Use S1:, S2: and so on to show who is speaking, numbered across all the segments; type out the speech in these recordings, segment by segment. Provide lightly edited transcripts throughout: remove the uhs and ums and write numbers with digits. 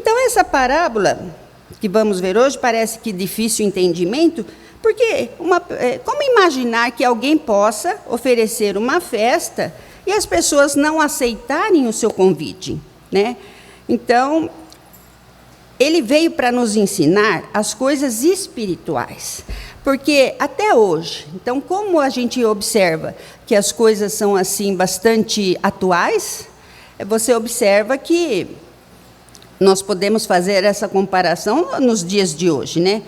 S1: Então, essa parábola que vamos ver hoje parece que difícil entendimento, porque como imaginar que alguém possa oferecer uma festa e as pessoas não aceitarem o seu convite, né? Então, ele veio para nos ensinar as coisas espirituais, porque até hoje, então, como a gente observa que as coisas são assim bastante atuais, você observa que nós podemos fazer essa comparação nos dias de hoje, né?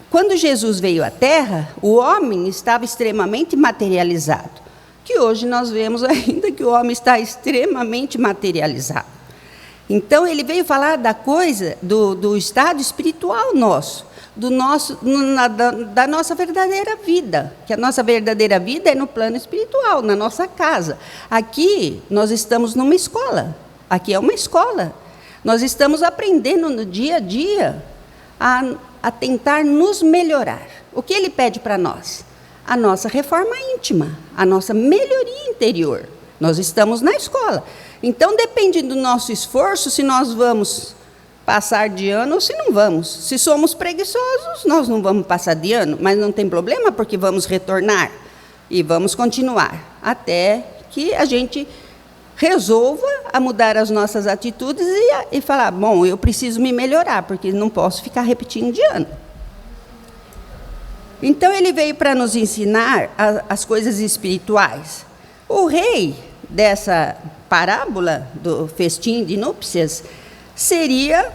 S1: Quando Jesus veio à Terra, o homem estava extremamente materializado, que hoje nós vemos ainda que o homem está extremamente materializado. Então, ele veio falar da coisa, do estado espiritual nosso, da nossa verdadeira vida, que a nossa verdadeira vida é no plano espiritual, na nossa casa. Aqui, nós estamos numa escola, aqui é uma escola. Nós estamos aprendendo no dia a dia a tentar nos melhorar. O que ele pede para nós? A nossa reforma íntima, a nossa melhoria interior. Nós estamos na escola. Então, depende do nosso esforço se nós vamos passar de ano ou se não vamos. Se somos preguiçosos, nós não vamos passar de ano, mas não tem problema, porque vamos retornar e vamos continuar, até que a gente resolva a mudar as nossas atitudes e falar, bom, eu preciso me melhorar, porque não posso ficar repetindo de ano. Então, ele veio para nos ensinar as coisas espirituais. O rei dessa parábola do festim de núpcias seria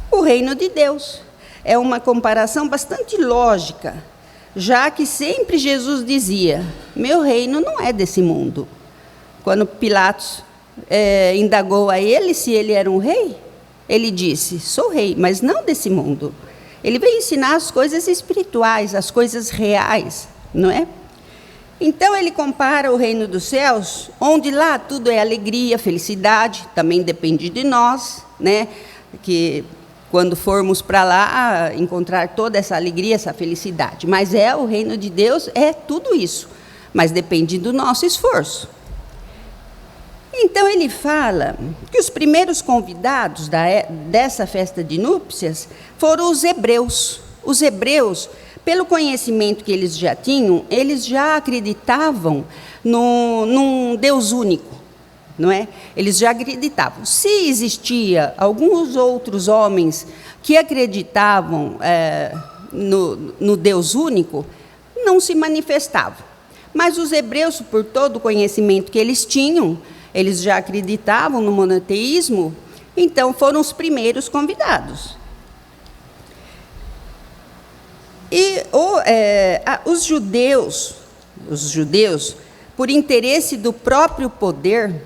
S1: o reino de Deus. É uma comparação bastante lógica, já que sempre Jesus dizia, meu reino não é desse mundo. Quando Pilatos indagou a ele se ele era um rei, ele disse, sou rei, mas não desse mundo. Ele veio ensinar as coisas espirituais, as coisas reais, não é? Então, ele compara o reino dos céus, onde lá tudo é alegria, felicidade, também depende de nós, né? Que quando formos para lá, encontrar toda essa alegria, essa felicidade. Mas o reino de Deus é tudo isso, mas depende do nosso esforço. Então, ele fala que os primeiros convidados dessa festa de núpcias foram os hebreus. Os hebreus, pelo conhecimento que eles já tinham, eles já acreditavam num Deus único, não é? Eles já acreditavam. Se existia alguns outros homens que acreditavam no Deus único, não se manifestavam. Mas os hebreus, por todo o conhecimento que eles tinham, eles já acreditavam no monoteísmo, então foram os primeiros convidados. E os judeus, por interesse do próprio poder,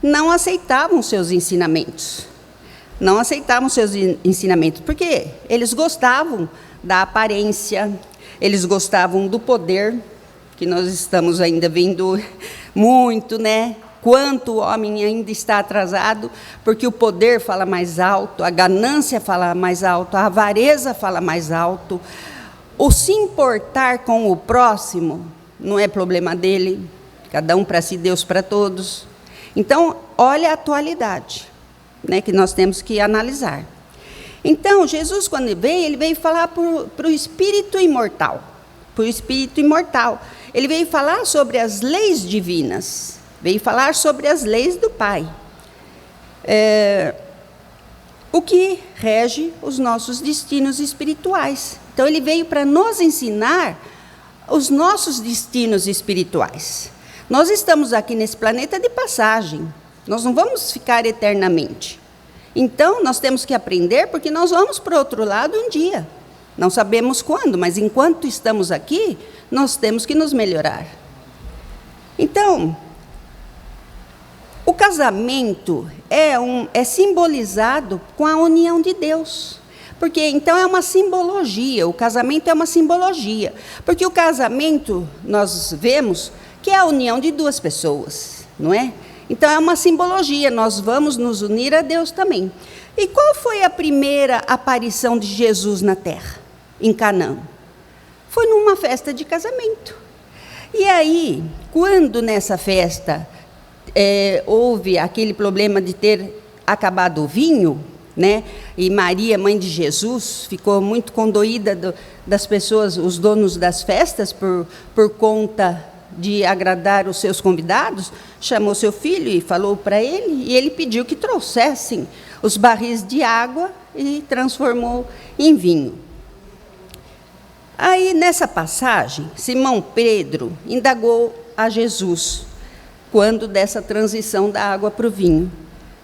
S1: não aceitavam seus ensinamentos. Não aceitavam seus ensinamentos, porque eles gostavam da aparência, eles gostavam do poder, que nós estamos ainda vendo muito, né? Quanto o homem ainda está atrasado, porque o poder fala mais alto, a ganância fala mais alto, a avareza fala mais alto. O se importar com o próximo não é problema dele, cada um para si, Deus para todos. Então, olha a atualidade, né, que nós temos que analisar. Então, Jesus, quando ele veio falar para o espírito imortal, ele veio falar sobre as leis divinas, veio falar sobre as leis do Pai. O que rege os nossos destinos espirituais. Então, ele veio para nos ensinar os nossos destinos espirituais. Nós estamos aqui nesse planeta de passagem. Nós não vamos ficar eternamente. Então, nós temos que aprender, porque nós vamos para o outro lado um dia. Não sabemos quando, mas enquanto estamos aqui, nós temos que nos melhorar. Então, o casamento é simbolizado com a união de Deus. Porque, então, é uma simbologia, o casamento é uma simbologia. Porque o casamento, nós vemos que é a união de duas pessoas, não é? Então, é uma simbologia, nós vamos nos unir a Deus também. E qual foi a primeira aparição de Jesus na terra, em Canaã? Foi numa festa de casamento. E aí, quando nessa festa houve aquele problema de ter acabado o vinho, né? E Maria, mãe de Jesus, ficou muito condoída das pessoas, os donos das festas, por conta de agradar os seus convidados, chamou seu filho e falou para ele, e ele pediu que trouxessem os barris de água e transformou em vinho. Aí, nessa passagem, Simão Pedro indagou a Jesus, quando dessa transição da água para o vinho: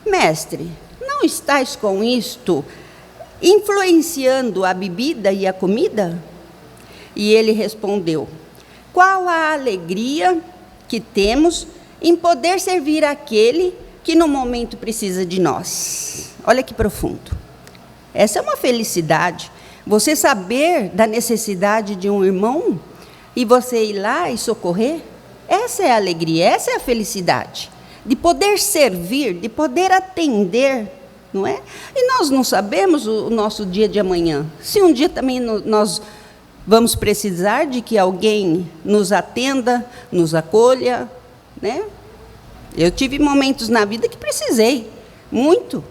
S1: Mestre, não estás com isto influenciando a bebida e a comida? E ele respondeu: qual a alegria que temos em poder servir aquele que no momento precisa de nós. Olha que profundo. Essa é uma felicidade. Você saber da necessidade de um irmão e você ir lá e socorrer, essa é a alegria, essa é a felicidade. De poder servir, de poder atender, não é? E nós não sabemos o nosso dia de amanhã. Se um dia também nós vamos precisar de que alguém nos atenda, nos acolha, né? Eu tive momentos na vida que precisei, muito.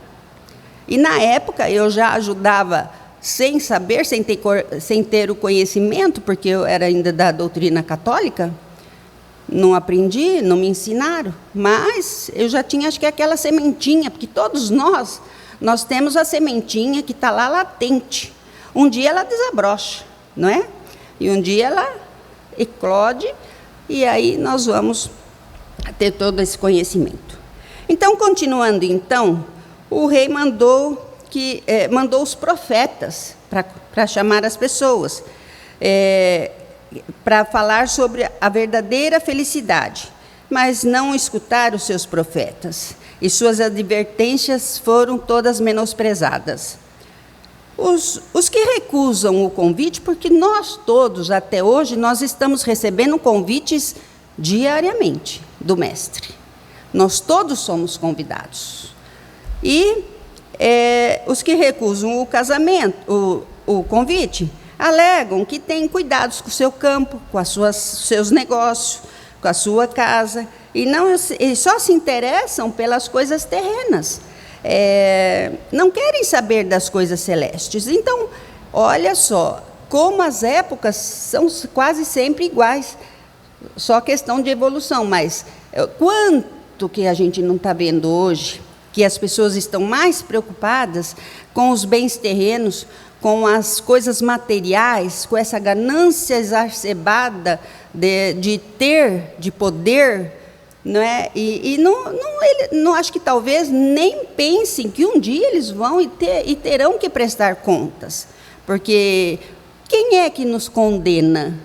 S1: E na época eu já ajudava sem saber, sem ter o conhecimento, porque eu era ainda da doutrina católica, não aprendi, não me ensinaram, mas eu já tinha, acho que aquela sementinha, porque todos nós temos a sementinha que está lá latente. Um dia ela desabrocha, não é? E um dia ela eclode, e aí nós vamos ter todo esse conhecimento. Então, continuando, o rei mandou os profetas para chamar as pessoas, para falar sobre a verdadeira felicidade, mas não escutaram os seus profetas, e suas advertências foram todas menosprezadas. Os que recusam o convite, porque nós todos, até hoje, nós estamos recebendo convites diariamente do Mestre. Nós todos somos convidados. E os que recusam o casamento, o convite, alegam que têm cuidados com o seu campo, com seus negócios, com a sua casa, e só se interessam pelas coisas terrenas. Não querem saber das coisas celestes. Então, olha só, como as épocas são quase sempre iguais, só questão de evolução, mas quanto que a gente não está vendo hoje, que as pessoas estão mais preocupadas com os bens terrenos, com as coisas materiais, com essa ganância exacerbada de poder, não é? E não acho que talvez nem pensem que um dia eles vão e terão que prestar contas, porque quem é que nos condena?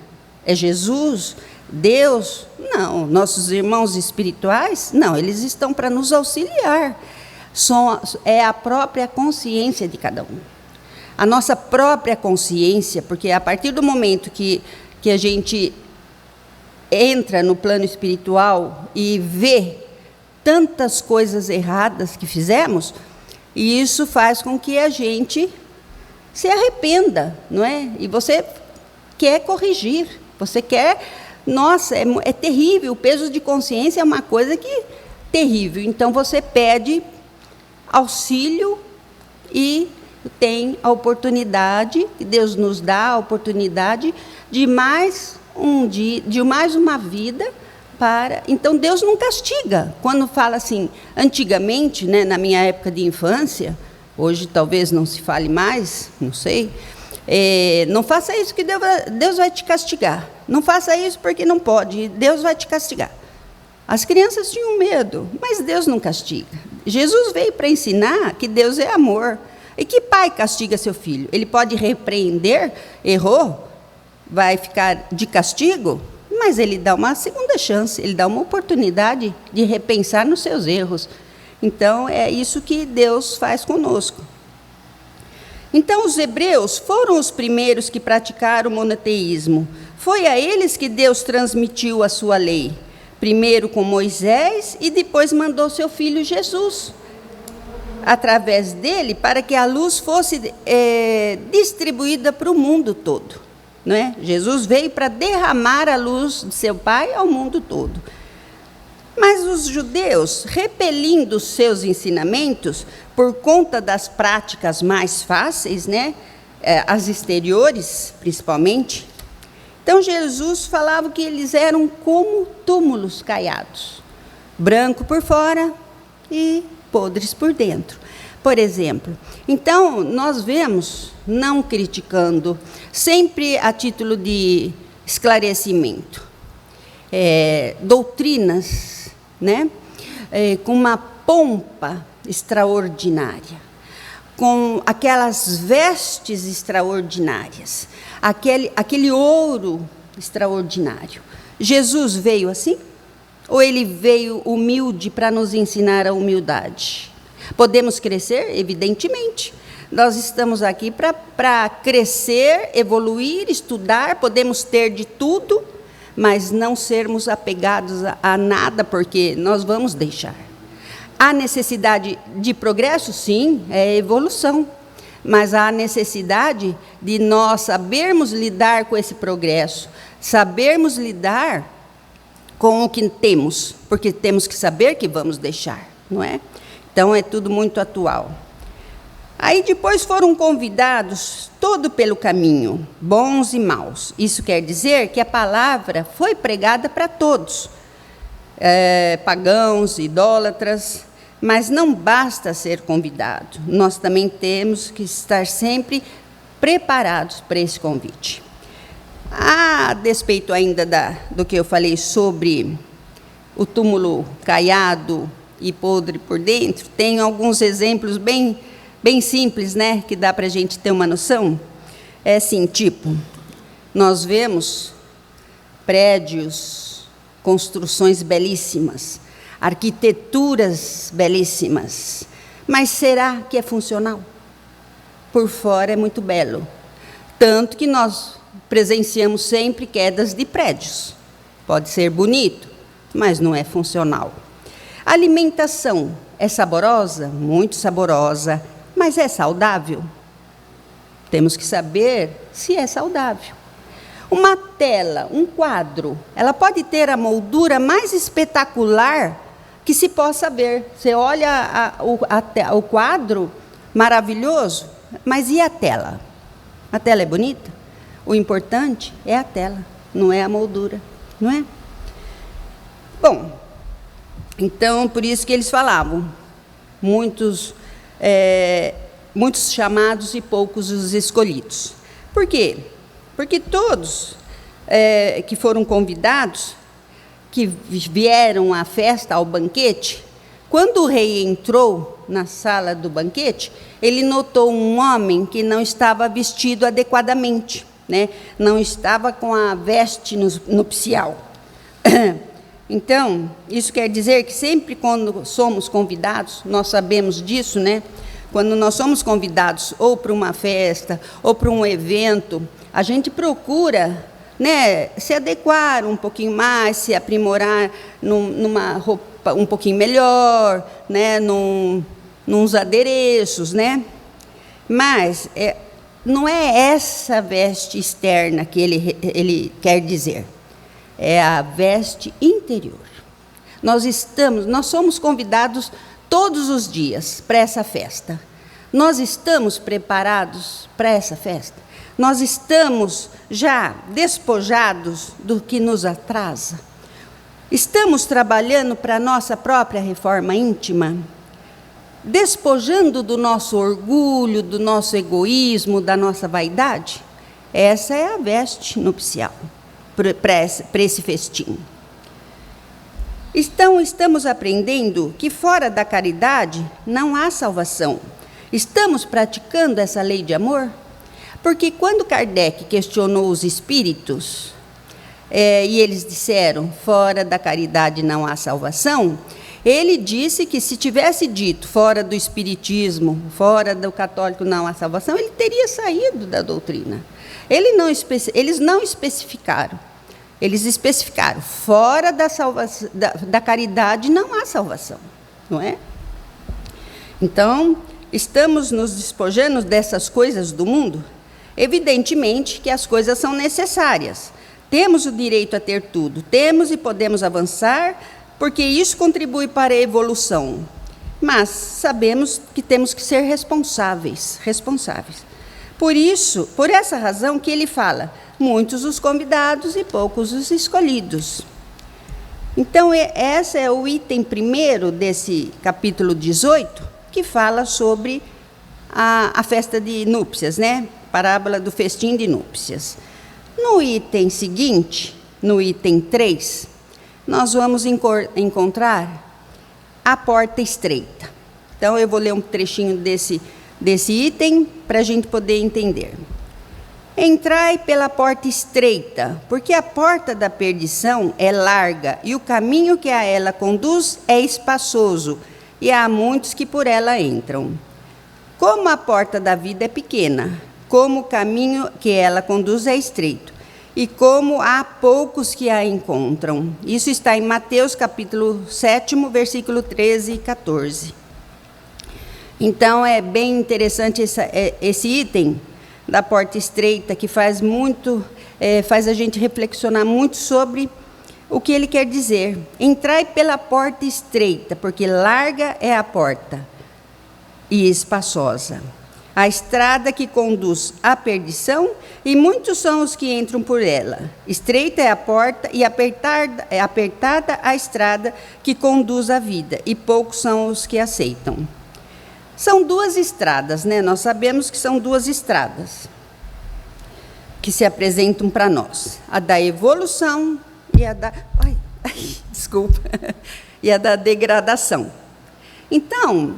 S1: É Jesus? Deus? Não. Nossos irmãos espirituais? Não, eles estão para nos auxiliar. É a própria consciência de cada um. A nossa própria consciência, porque a partir do momento que a gente entra no plano espiritual e vê tantas coisas erradas que fizemos, e isso faz com que a gente se arrependa, não é? E você quer corrigir, você quer... Nossa, é terrível, o peso de consciência é uma coisa terrível. Então, você pede auxílio e tem a oportunidade, Deus nos dá a oportunidade de mais uma vida para... Então, Deus não castiga. Quando fala assim, antigamente, né, na minha época de infância, hoje talvez não se fale mais, não sei, não faça isso que Deus vai te castigar. Não faça isso porque não pode, Deus vai te castigar. As crianças tinham medo, mas Deus não castiga. Jesus veio para ensinar que Deus é amor. E que pai castiga seu filho? Ele pode repreender, errou, vai ficar de castigo, mas ele dá uma segunda chance, ele dá uma oportunidade de repensar nos seus erros. Então, é isso que Deus faz conosco. Então, os hebreus foram os primeiros que praticaram o monoteísmo. Foi a eles que Deus transmitiu a sua lei. Primeiro com Moisés e depois mandou seu filho Jesus, através dele, para que a luz fosse distribuída para o mundo todo. Não é? Jesus veio para derramar a luz de seu Pai ao mundo todo. Mas os judeus, repelindo os seus ensinamentos, por conta das práticas mais fáceis, né, as exteriores, principalmente, então Jesus falava que eles eram como túmulos caiados, branco por fora e podres por dentro. Por exemplo, então nós vemos, não criticando, sempre a título de esclarecimento, doutrinas, né, com uma pompa extraordinária, com aquelas vestes extraordinárias, aquele ouro extraordinário. Jesus veio assim? Ou ele veio humilde para nos ensinar a humildade? Podemos crescer? Evidentemente. Nós estamos aqui para crescer, evoluir, estudar, podemos ter de tudo, mas não sermos apegados a nada, porque nós vamos deixar. Há necessidade de progresso? Sim, é evolução. Mas há necessidade de nós sabermos lidar com esse progresso, sabermos lidar com o que temos, porque temos que saber que vamos deixar, não é? Então, é tudo muito atual. Aí, depois foram convidados todo pelo caminho, bons e maus. Isso quer dizer que a palavra foi pregada para todos, pagãos, idólatras, mas não basta ser convidado. Nós também temos que estar sempre preparados para esse convite. A despeito ainda do que eu falei sobre o túmulo caiado e podre por dentro, tem alguns exemplos bem simples, né, que dá para a gente ter uma noção. É assim, tipo, nós vemos prédios, construções belíssimas, arquiteturas belíssimas, mas será que é funcional? Por fora é muito belo, tanto que nós presenciamos sempre quedas de prédios. Pode ser bonito, mas não é funcional. A alimentação é saborosa? Muito saborosa, mas é saudável? Temos que saber se é saudável. Uma tela, um quadro, ela pode ter a moldura mais espetacular que se possa ver. Você olha o quadro, maravilhoso, mas e a tela? A tela é bonita? O importante é a tela, não é a moldura, não é? Bom, então, por isso que eles falavam, muitos chamados e poucos os escolhidos. Por quê? Porque todos que foram convidados, que vieram à festa, ao banquete, quando o rei entrou na sala do banquete, ele notou um homem que não estava vestido adequadamente, né? Não estava com a veste nupcial. Então, isso quer dizer que sempre quando somos convidados, nós sabemos disso, né? Quando nós somos convidados ou para uma festa ou para um evento, a gente procura, né, se adequar um pouquinho mais, se aprimorar numa roupa um pouquinho melhor, né, nos adereços, né? Mas não é essa veste externa que ele quer dizer, é a veste interior. Nós somos convidados todos os dias para essa festa. Nós estamos preparados para essa festa? Nós estamos já despojados do que nos atrasa? Estamos trabalhando para a nossa própria reforma íntima? Despojando do nosso orgulho, do nosso egoísmo, da nossa vaidade? Essa é a veste nupcial para esse festim. Então, estamos aprendendo que fora da caridade não há salvação. Estamos praticando essa lei de amor? Porque quando Kardec questionou os espíritos, e eles disseram, fora da caridade não há salvação, ele disse que se tivesse dito, fora do espiritismo, fora do católico não há salvação, ele teria saído da doutrina. Eles não especificaram. Eles especificaram, fora da caridade não há salvação, não é? Então, estamos nos despojando dessas coisas do mundo? Evidentemente que as coisas são necessárias. Temos o direito a ter tudo, temos e podemos avançar, porque isso contribui para a evolução. Mas sabemos que temos que ser responsáveis. Por essa razão que ele fala, muitos os convidados e poucos os escolhidos. Então, esse é o item primeiro desse capítulo 18, que fala sobre a festa de núpcias, né? Parábola do festim de núpcias. No item seguinte, no item 3, nós vamos encontrar a porta estreita. Então, eu vou ler um trechinho desse item para a gente poder entender. Entrai pela porta estreita, porque a porta da perdição é larga e o caminho que a ela conduz é espaçoso, e há muitos que por ela entram. Como a porta da vida é pequena, como o caminho que ela conduz é estreito, e como há poucos que a encontram. Isso está em Mateus capítulo 7, versículo 13 e 14. Então, é bem interessante esse item da porta estreita, que faz a gente reflexionar muito sobre o que ele quer dizer. Entrai pela porta estreita, porque larga é a porta e espaçosa a estrada que conduz à perdição, e muitos são os que entram por ela. Estreita é a porta e apertada a estrada que conduz à vida, e poucos são os que aceitam. São duas estradas, né? Nós sabemos que são duas estradas que se apresentam para nós. A da evolução e a da... desculpa. E a da degradação. Então,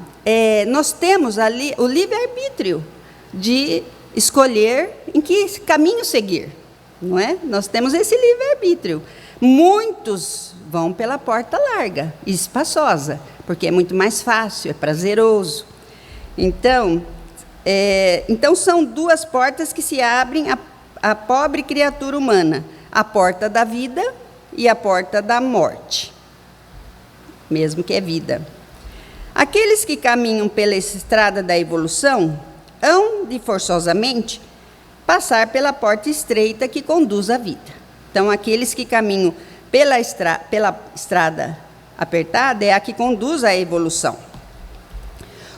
S1: nós temos ali o livre-arbítrio de escolher em que caminho seguir, não é? Nós temos esse livre-arbítrio. Muitos vão pela porta larga e espaçosa, porque é muito mais fácil, é prazeroso. Então são duas portas que se abrem à pobre criatura humana, a porta da vida e a porta da morte, mesmo que é vida. Aqueles que caminham pela estrada da evolução hão de forçosamente passar pela porta estreita que conduz à vida. Então, aqueles que caminham pela estrada apertada é a que conduz à evolução.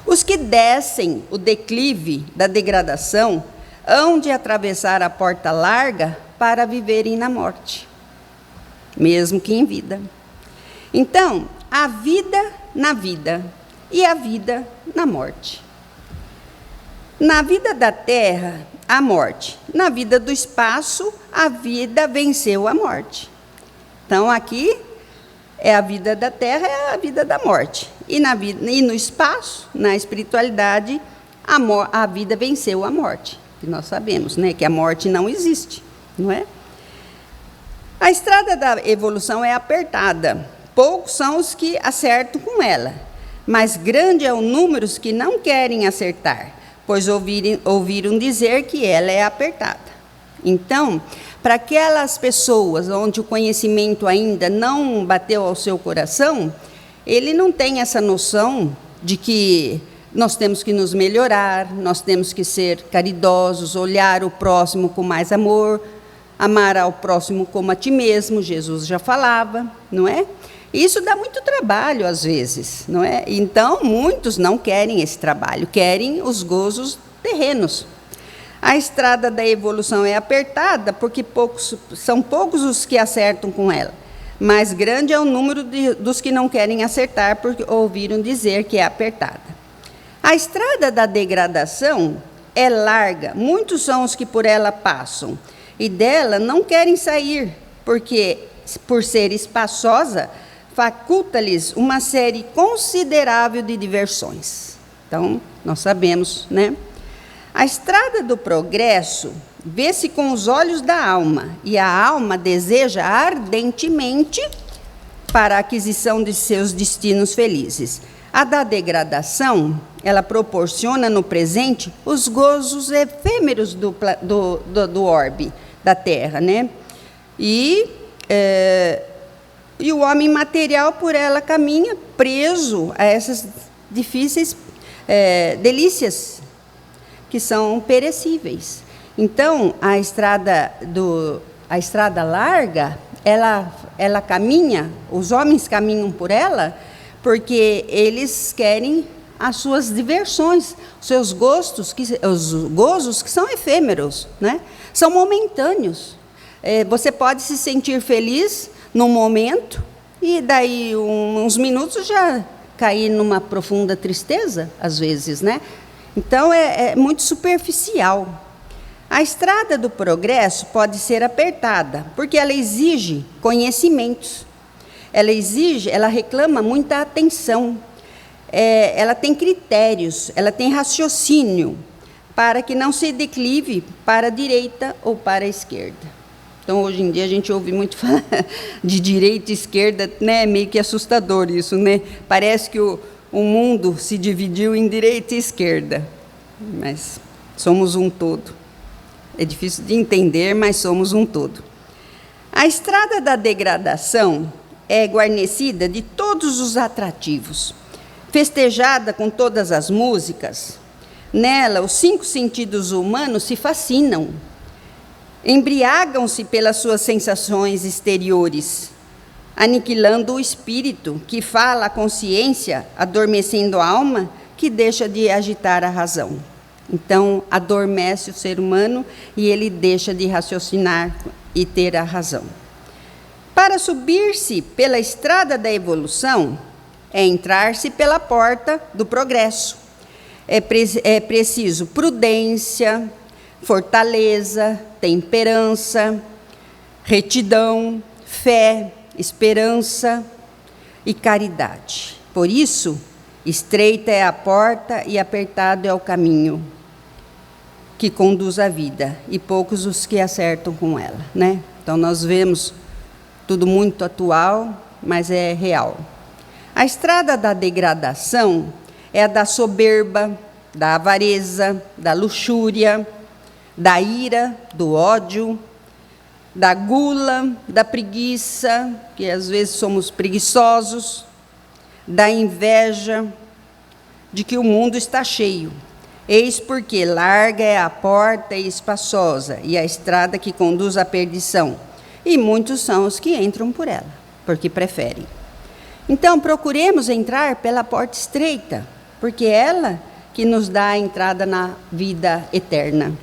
S1: Os que descem o declive da degradação hão de atravessar a porta larga para viverem na morte, mesmo que em vida. Então, a vida na vida e a vida na morte. Na vida da terra, a morte. Na vida do espaço, a vida venceu a morte. Então, aqui é a vida da terra, é a vida da morte. E no espaço, na espiritualidade, a vida venceu a morte. E nós sabemos, né, que a morte não existe, não é? A estrada da evolução é apertada. Poucos são os que acertam com ela, mas grande é o número que não querem acertar, pois ouviram dizer que ela é apertada. Então, para aquelas pessoas onde o conhecimento ainda não bateu ao seu coração, ele não tem essa noção de que nós temos que nos melhorar, nós temos que ser caridosos, olhar o próximo com mais amor, amar ao próximo como a ti mesmo, Jesus já falava, não é? Isso dá muito trabalho às vezes, não é? Então, muitos não querem esse trabalho, querem os gozos terrenos. A estrada da evolução é apertada porque são poucos os que acertam com ela, mas grande é o número dos que não querem acertar porque ouviram dizer que é apertada. A estrada da degradação é larga, muitos são os que por ela passam, e dela não querem sair, porque, por ser espaçosa, faculta-lhes uma série considerável de diversões. Então, nós sabemos, né? A estrada do progresso vê-se com os olhos da alma, e a alma deseja ardentemente para a aquisição de seus destinos felizes. A da degradação, ela proporciona no presente os gozos efêmeros do orbe, da terra, né? E o homem material por ela caminha preso a essas difíceis delícias que são perecíveis. Então, a estrada larga ela caminha, os homens caminham por ela, porque eles querem as suas diversões, seus gostos, os gozos que são efêmeros, né? São momentâneos. Você pode se sentir feliz num momento e daí uns minutos já cair numa profunda tristeza, às vezes, né? Então é muito superficial. A estrada do progresso pode ser apertada, porque ela exige conhecimentos. Ela reclama muita atenção. Ela tem critérios, ela tem raciocínio, para que não se declive para a direita ou para a esquerda. Então, hoje em dia, a gente ouve muito falar de direita e esquerda, né? É meio que assustador isso, né? Parece que o mundo se dividiu em direita e esquerda, mas somos um todo. É difícil de entender, mas somos um todo. A estrada da degradação é guarnecida de todos os atrativos, festejada com todas as músicas. Nela, os 5 sentidos humanos se fascinam, embriagam-se pelas suas sensações exteriores, aniquilando o espírito, que fala a consciência, adormecendo a alma, que deixa de agitar a razão. Então, adormece o ser humano e ele deixa de raciocinar e ter a razão. Para subir-se pela estrada da evolução, é entrar-se pela porta do progresso. É preciso prudência, fortaleza, temperança, retidão, fé, esperança e caridade. Por isso, estreita é a porta e apertado é o caminho que conduz à vida, e poucos os que acertam com ela, né? Então, nós vemos tudo muito atual, mas é real. A estrada da degradação é a da soberba, da avareza, da luxúria, da ira, do ódio, da gula, da preguiça, que às vezes somos preguiçosos, da inveja, de que o mundo está cheio. Eis porque larga é a porta e espaçosa, e a estrada que conduz à perdição, e muitos são os que entram por ela, porque preferem. Então, procuremos entrar pela porta estreita, porque é ela que nos dá a entrada na vida eterna.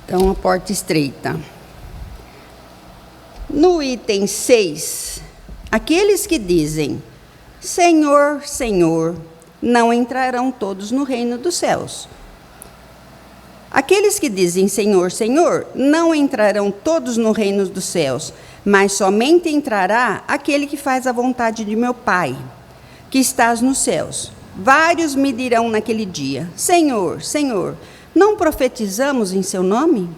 S1: Então, a porta estreita. No item 6, aqueles que dizem, Senhor, Senhor, não entrarão todos no reino dos céus. Aqueles que dizem Senhor, Senhor, não entrarão todos no reino dos céus, mas somente entrará aquele que faz a vontade de meu Pai, que estás nos céus. Vários me dirão naquele dia, Senhor, Senhor, não profetizamos em seu nome?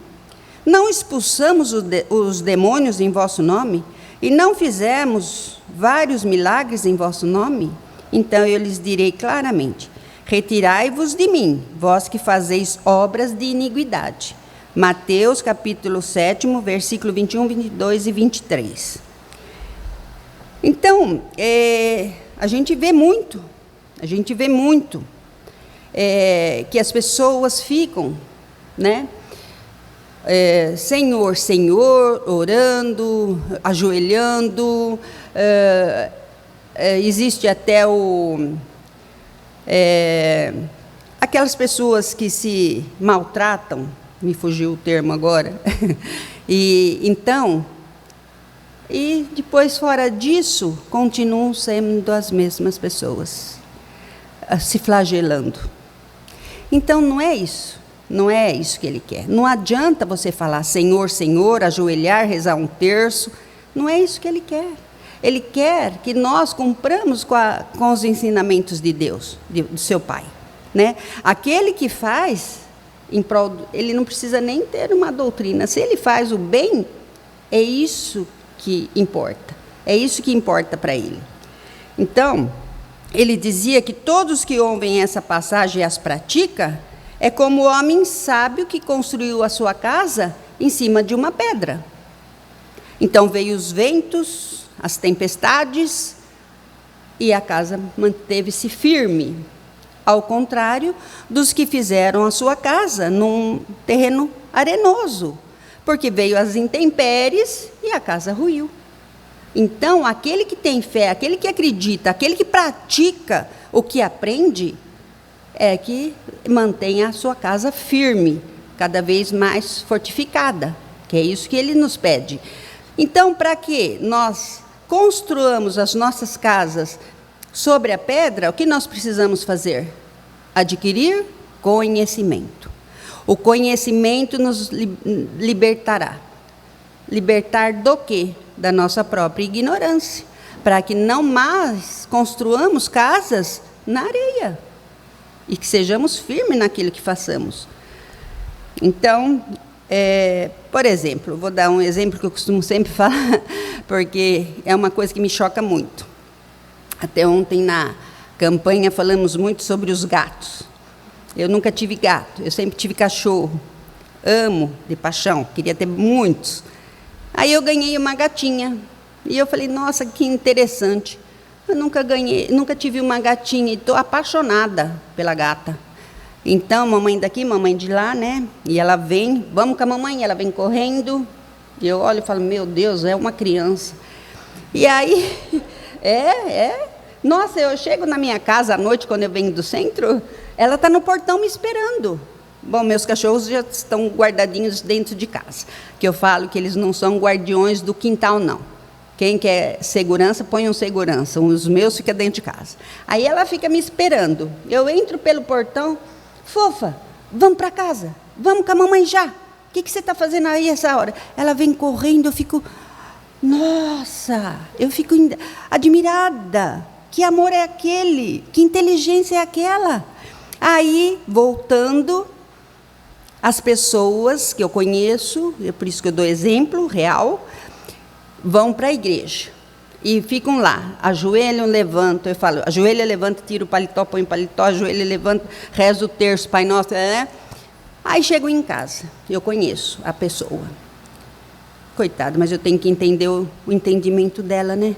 S1: Não expulsamos os demônios em vosso nome? E não fizemos vários milagres em vosso nome? Então eu lhes direi claramente, retirai-vos de mim, vós que fazeis obras de iniquidade. Mateus capítulo 7, versículo 21, 22 e 23. Então, a gente vê muito que as pessoas ficam, né? Senhor, Senhor, orando, ajoelhando, existe até aquelas pessoas que se maltratam, me fugiu o termo agora, e depois, fora disso, continuam sendo as mesmas pessoas, se flagelando. Então, não é isso que ele quer. Não adianta você falar Senhor, Senhor, ajoelhar, rezar um terço, não é isso que ele quer. Ele quer que nós cumpramos com os ensinamentos de Deus, do seu Pai, né? Aquele que faz, ele não precisa nem ter uma doutrina. Se ele faz o bem, é isso que importa. É isso que importa para ele. Então, ele dizia que todos que ouvem essa passagem e as praticam, é como o homem sábio que construiu a sua casa em cima de uma pedra. Então veio os ventos, as tempestades, e a casa manteve-se firme. Ao contrário dos que fizeram a sua casa num terreno arenoso, porque veio as intempéries e a casa ruiu. Então, aquele que tem fé, aquele que acredita, aquele que pratica o que aprende, é que mantém a sua casa firme, cada vez mais fortificada, que é isso que ele nos pede. Então, para que nós construamos as nossas casas sobre a pedra, o que nós precisamos fazer? Adquirir conhecimento. O conhecimento nos libertará. Libertar do quê? Da nossa própria ignorância, para que não mais construamos casas na areia e que sejamos firmes naquilo que façamos. Então, por exemplo, vou dar um exemplo que eu costumo sempre falar, porque é uma coisa que me choca muito. Até ontem na campanha falamos muito sobre os gatos. Eu nunca tive gato, eu sempre tive cachorro. Amo de paixão, queria ter muitos. Aí eu ganhei uma gatinha, e eu falei, nossa, que interessante. Eu nunca tive uma gatinha, e estou apaixonada pela gata. Então, mamãe daqui, mamãe de lá, né? E ela vem, vamos com a mamãe, ela vem correndo, e eu olho e falo, meu Deus, é uma criança. E aí, nossa, eu chego na minha casa à noite, quando eu venho do centro, ela está no portão me esperando. Bom, meus cachorros já estão guardadinhos dentro de casa, que eu falo que eles não são guardiões do quintal, não. Quem quer segurança, põe um segurança, os meus ficam dentro de casa. Aí ela fica me esperando, eu entro pelo portão, fofa, vamos para casa, vamos com a mamãe já. O que você está fazendo aí essa hora? Ela vem correndo, eu fico, nossa, eu fico admirada, que amor é aquele, que inteligência é aquela. Aí, voltando, as pessoas que eu conheço, é por isso que eu dou exemplo real, vão para a igreja e ficam lá, ajoelham, levantam, eu falo, ajoelha, levanta, tira o paletó, põe o paletó, ajoelha, levanta, reza o terço, Pai Nosso, né? Aí chego em casa, eu conheço a pessoa. Coitada, mas eu tenho que entender o entendimento dela, né?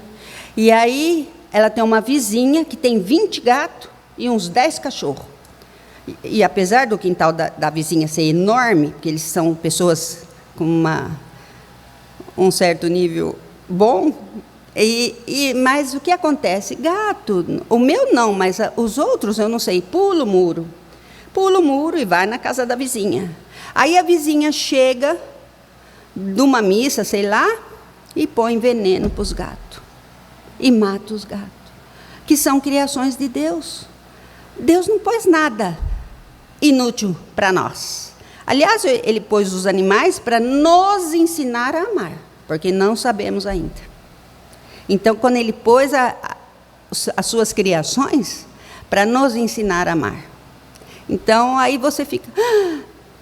S1: E aí, ela tem uma vizinha que tem 20 gatos e uns 10 cachorros. E apesar do quintal da vizinha ser enorme, porque eles são pessoas com um certo nível bom, mas o que acontece? Gato, o meu não, mas os outros eu não sei, pula o muro e vai na casa da vizinha. Aí a vizinha chega de uma missa, sei lá, e põe veneno para os gatos, e mata os gatos, que são criações de Deus. Deus não pôs nada inútil para nós. Aliás, ele pôs os animais para nos ensinar a amar, porque não sabemos ainda. Então, quando ele pôs as suas criações, para nos ensinar a amar. Então, aí você fica,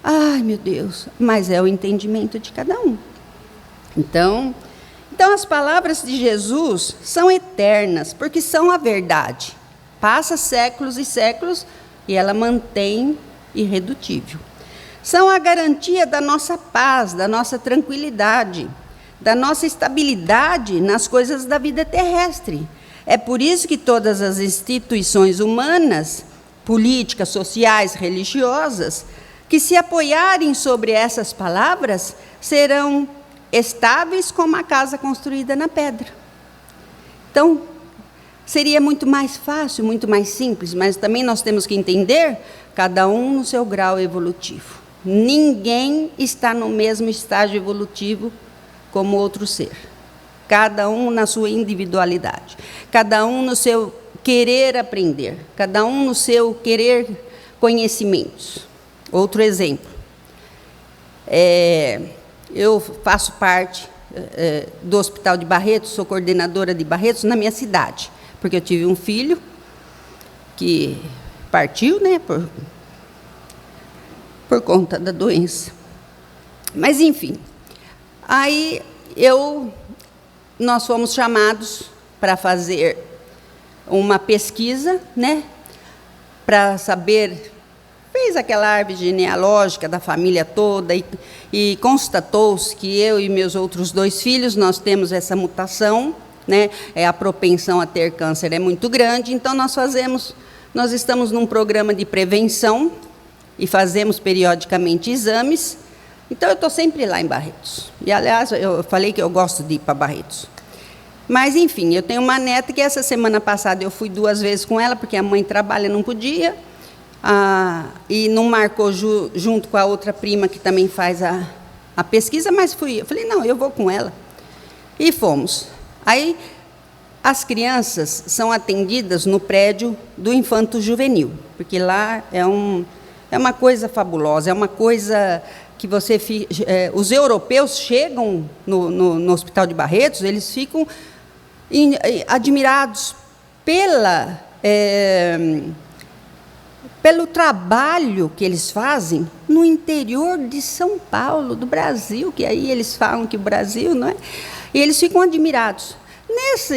S1: ai meu Deus, mas é o entendimento de cada um. Então as palavras de Jesus são eternas, porque são a verdade. Passa séculos e séculos e ela mantém irredutível. São a garantia da nossa paz, da nossa tranquilidade, da nossa estabilidade nas coisas da vida terrestre. É por isso que todas as instituições humanas, políticas, sociais, religiosas, que se apoiarem sobre essas palavras, serão estáveis como a casa construída na pedra. Então, seria muito mais fácil, muito mais simples, mas também nós temos que entender, cada um no seu grau evolutivo. Ninguém está no mesmo estágio evolutivo como outro ser. Cada um na sua individualidade. Cada um no seu querer aprender. Cada um no seu querer conhecimentos. Outro exemplo. Eu faço parte do Hospital de Barretos, sou coordenadora de Barretos na minha cidade, porque eu tive um filho que partiu, né, por conta da doença. Mas, enfim, aí nós fomos chamados para fazer uma pesquisa, né, para saber, fez aquela árvore genealógica da família toda e constatou-se que eu e meus outros 2 filhos, nós temos essa mutação, né, a propensão a ter câncer é muito grande, então nós estamos num programa de prevenção e fazemos periodicamente exames Então, eu estou sempre lá em Barretos. E, aliás, eu falei que eu gosto de ir para Barretos. Mas, enfim, eu tenho uma neta que essa semana passada eu fui 2 vezes com ela, porque a mãe trabalha e não podia, e não marcou junto com a outra prima que também faz a pesquisa, mas fui. Eu falei, não, eu vou com ela. E fomos. Aí, as crianças são atendidas no prédio do Infanto Juvenil, porque lá é uma coisa fabulosa, é uma coisa que os europeus chegam no Hospital de Barretos, eles ficam admirados pelo trabalho que eles fazem no interior de São Paulo, do Brasil, que aí eles falam que o Brasil, não é? E eles ficam admirados.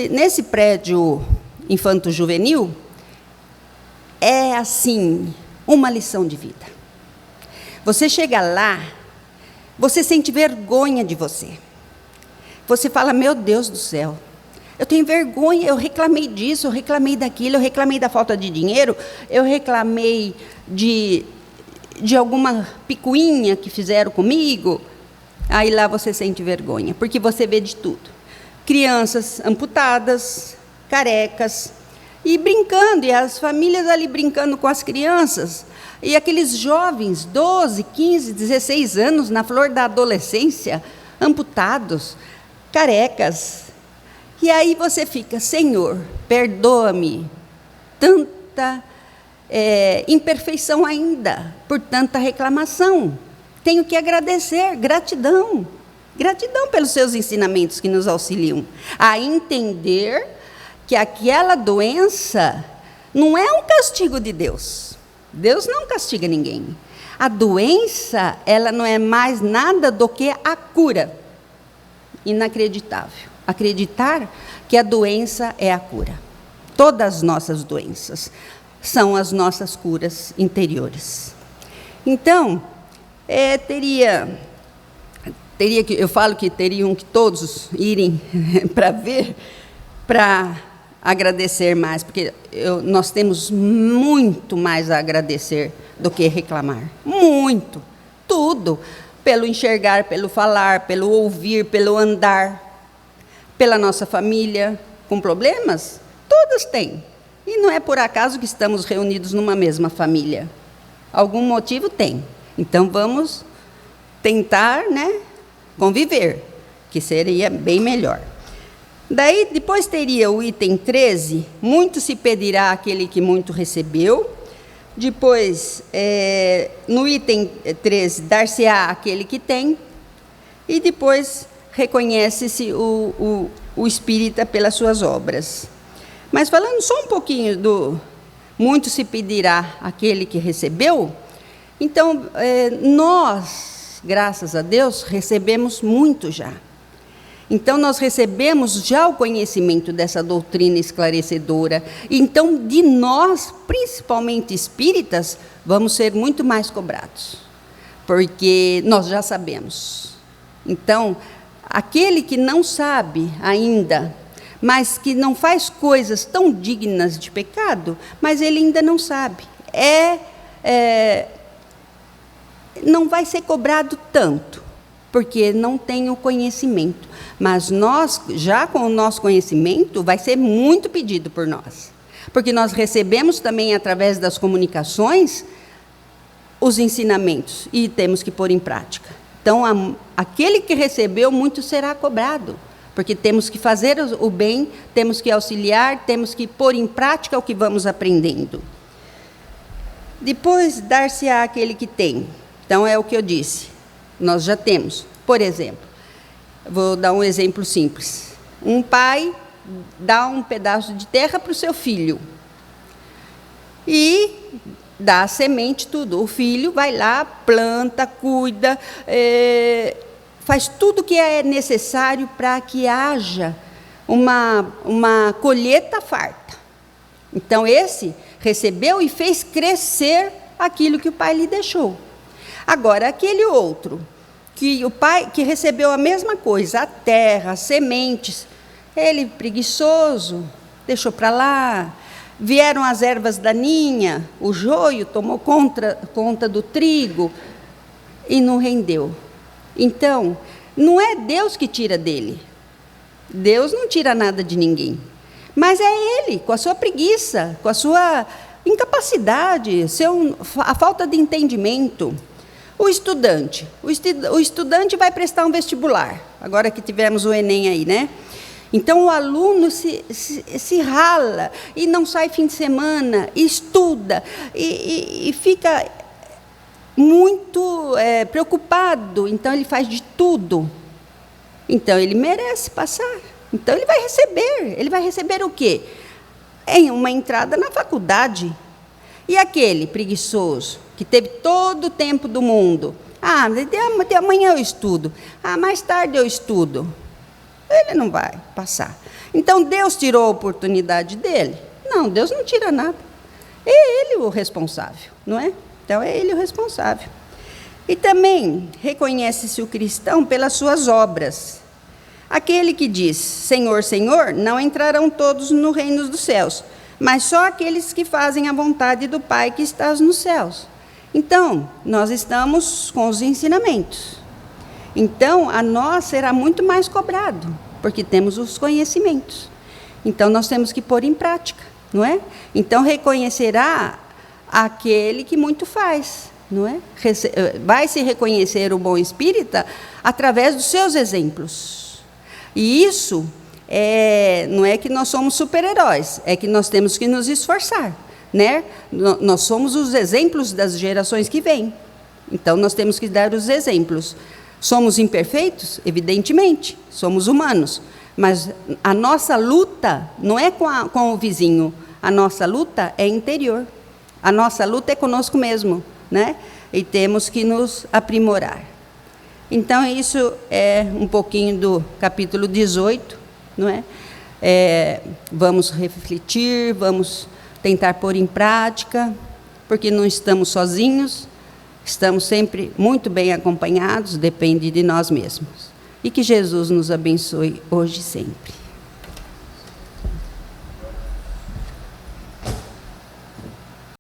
S1: Nesse prédio infanto-juvenil, é, assim, uma lição de vida. Você chega lá, você sente vergonha de você. Você fala, meu Deus do céu, eu tenho vergonha, eu reclamei disso, eu reclamei daquilo, eu reclamei da falta de dinheiro, eu reclamei de alguma picuinha que fizeram comigo. Aí lá você sente vergonha, porque você vê de tudo. Crianças amputadas, carecas, e brincando, e as famílias ali brincando com as crianças, e aqueles jovens, 12, 15, 16 anos, na flor da adolescência, amputados, carecas. E aí você fica, Senhor, perdoa-me, tanta imperfeição ainda, por tanta reclamação. Tenho que agradecer, gratidão. Gratidão pelos seus ensinamentos que nos auxiliam a entender que aquela doença não é um castigo de Deus. Deus não castiga ninguém. A doença, ela não é mais nada do que a cura. Inacreditável. Acreditar que a doença é a cura. Todas as nossas doenças são as nossas curas interiores. Então, eu falo que teriam que todos irem para ver, para agradecer mais, porque nós temos muito mais a agradecer do que reclamar. Muito. Tudo. Pelo enxergar, pelo falar, pelo ouvir, pelo andar. Pela nossa família com problemas? Todas têm. E não é por acaso que estamos reunidos numa mesma família. Algum motivo tem. Então, vamos tentar, conviver, que seria bem melhor. Daí, depois teria o item 13, muito se pedirá àquele que muito recebeu. Depois, no item 13, dar-se-á àquele que tem. E depois, reconhece-se o espírita pelas suas obras. Mas falando só um pouquinho do muito se pedirá àquele que recebeu, então, nós, graças a Deus, recebemos muito já. Então, nós recebemos já o conhecimento dessa doutrina esclarecedora. Então, de nós, principalmente espíritas, vamos ser muito mais cobrados, porque nós já sabemos. Então, aquele que não sabe ainda, mas que não faz coisas tão dignas de pecado, mas ele ainda não sabe, não vai ser cobrado tanto, porque não tem o conhecimento. Mas nós, já com o nosso conhecimento, vai ser muito pedido por nós. Porque nós recebemos também, através das comunicações, os ensinamentos, e temos que pôr em prática. Então, aquele que recebeu, muito será cobrado. Porque temos que fazer o bem, temos que auxiliar, temos que pôr em prática o que vamos aprendendo. Depois, dar-se-á àquele que tem. Então, é o que eu disse. Nós já temos. Por exemplo, vou dar um exemplo simples. Um pai dá um pedaço de terra para o seu filho. E dá a semente, tudo. O filho vai lá, planta, cuida, faz tudo o que é necessário para que haja uma colheita farta. Então, esse recebeu e fez crescer aquilo que o pai lhe deixou. Agora, aquele outro, que o pai que recebeu a mesma coisa, a terra, as sementes, ele preguiçoso, deixou para lá, vieram as ervas daninhas, o joio tomou conta do trigo e não rendeu. Então, não é Deus que tira dele. Deus não tira nada de ninguém. Mas é ele, com a sua preguiça, com a sua incapacidade, a falta de entendimento. O estudante vai prestar um vestibular, agora que tivemos o Enem aí, né? Então, o aluno se rala e não sai fim de semana, estuda e fica muito preocupado. Então, ele faz de tudo. Então, ele merece passar. Então, ele vai receber o quê? Uma entrada na faculdade. E aquele preguiçoso, que teve todo o tempo do mundo, de amanhã eu estudo, mais tarde eu estudo, ele não vai passar. Então, Deus tirou a oportunidade dele? Não, Deus não tira nada. É ele o responsável, não é? Então, é ele o responsável. E também reconhece-se o cristão pelas suas obras. Aquele que diz, Senhor, Senhor, não entrarão todos no reino dos céus, mas só aqueles que fazem a vontade do Pai que está nos céus. Então, nós estamos com os ensinamentos. Então, a nós será muito mais cobrado, porque temos os conhecimentos. Então, nós temos que pôr em prática, não é? Então, reconhecerá aquele que muito faz, não é? Vai se reconhecer o bom espírita através dos seus exemplos. E isso não é que nós somos super-heróis, é que nós temos que nos esforçar, né? Nós somos os exemplos das gerações que vêm. Então, nós temos que dar os exemplos. Somos imperfeitos? Evidentemente, somos humanos. Mas a nossa luta não é com o vizinho, a nossa luta é interior. A nossa luta é conosco mesmo, né? E temos que nos aprimorar. Então, isso é um pouquinho do capítulo 18, não é? Vamos refletir, vamos tentar pôr em prática, porque não estamos sozinhos, estamos sempre muito bem acompanhados, depende de nós mesmos. E que Jesus nos abençoe hoje e sempre.